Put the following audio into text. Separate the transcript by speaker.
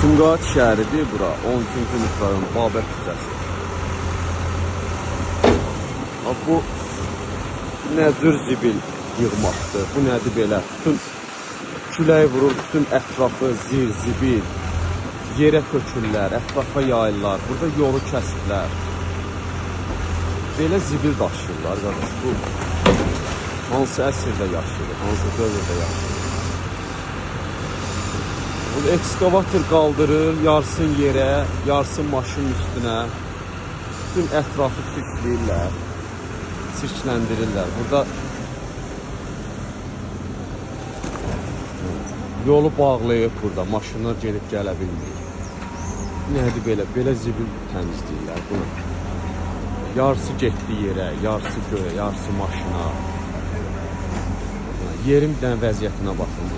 Speaker 1: Sumqayıt şəhəridir bura. 13-cü nüfərin Babək küçəsi. Bu nə cür zibil yığmaqdır? Bu nədir belə? Bütün külək vurur, bütün ətrafı zir, zibil, yerə tökürlər, ətrafa yayırlar. Burada yolu kəsirlər. Belə zibil daşıyırlar qardaş. Bu hansı əsrdə yaşayır, hansı dövrdə yaşayır? Bu ekskavator qaldırır, yarsın yerə, yarsın maşının üstünə. Bütün ətrafı çirkləyirlər, çirkləndirirlər. Burada yolu bağlayıb burada, maşınlar gelib gələ bilmir. Nədir belə? Belə zibil təmizləyirlər bunu. Yarısı getdi yerə, yarısı göyə, yarısı maşına. Yerin bir dənə vəziyyətinə baxın.